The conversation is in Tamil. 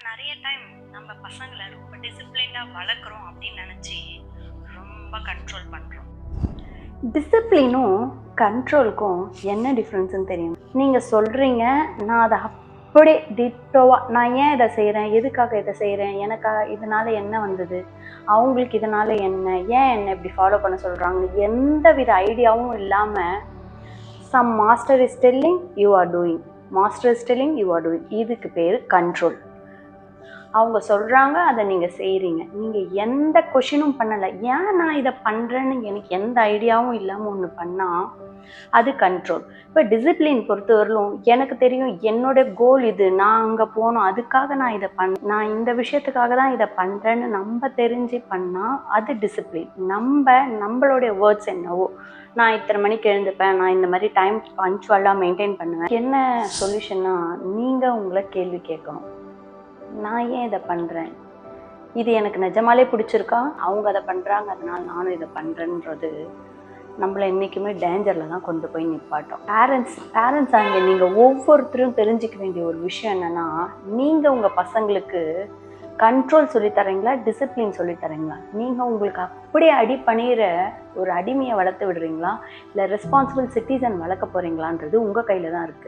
நிறைய டைம் நம்ம பசங்களை ரொம்ப டிசிப்ளினாக வளர்க்குறோம் அப்படின்னு நினச்சி ரொம்ப கண்ட்ரோல் பண்ணுறோம். டிசிப்ளினும் கண்ட்ரோலுக்கும் என்ன டிஃப்ரென்ஸ்னு தெரியும்? நீங்கள் சொல்கிறீங்க, நான் அதை அப்படியே டிட்டோவாக நான் ஏன் இதை செய்கிறேன், எதுக்காக இதை செய்கிறேன், எனக்காக இதனால் என்ன வந்தது, அவங்களுக்கு இதனால் என்ன, ஏன் என்னை இப்படி ஃபாலோ பண்ண சொல்கிறாங்க, எந்த வித ஐடியாவும் இல்லாமல் some master is telling you are doing, master is telling you are doing. இதுக்கு பேர் கண்ட்ரோல். அவங்க சொல்கிறாங்க, அதை நீங்கள் செய்கிறீங்க. நீங்கள் எந்த கொஷினும் பண்ணலை, ஏன் நான் இதை பண்ணுறேன்னு எனக்கு எந்த ஐடியாவும் இல்லாமல் ஒன்று பண்ணால் அது கண்ட்ரோல். இப்போ டிசிப்ளின் பொறுத்தவரையிலும் எனக்கு தெரியும் என்னோட கோல் இது, நான் அங்கே போகணும், அதுக்காக நான் இதை நான் இந்த விஷயத்துக்காக தான் இதை பண்ணுறேன்னு நம்ம தெரிஞ்சு பண்ணால் அது டிசிப்ளின். நம்மளுடைய வேர்ட்ஸ் என்னவோ, நான் இத்தனை மணிக்கு எழுந்துப்பேன், நான் இந்த மாதிரி டைம் பங்க்சுவலாக மெயின்டைன் பண்ணுவேன். என்ன சொல்யூஷன்னா, நீங்கள் உங்களை கேள்வி கேட்கணும், நான் ஏன் இதை பண்ணுறேன், இது எனக்கு நிஜமாலே பிடிச்சிருக்கா, அவங்க அதை பண்ணுறாங்க அதனால் நானும் இதை பண்ணுறேன்றது நம்மளை என்றைக்குமே டேஞ்சரில் தான் கொண்டு போய் நிப்பாட்டோம். பேரண்ட்ஸ் அங்கே நீங்கள் ஒவ்வொருத்தரும் தெரிஞ்சிக்க வேண்டிய ஒரு விஷயம் என்னென்னா, நீங்கள் உங்கள் பசங்களுக்கு கண்ட்ரோல் சொல்லித்தரீங்களா, டிசிப்ளின் சொல்லித்தரீங்களா? நீங்கள் உங்களுக்கு அப்படியே அடி பண்ணிடுற ஒரு அடிமையை வளர்த்து விடுறீங்களா, இல்லை ரெஸ்பான்சிபிள் சிட்டிசன் வளர்க்க போகிறீங்களான்றது உங்கள் கையில் தான் இருக்குது.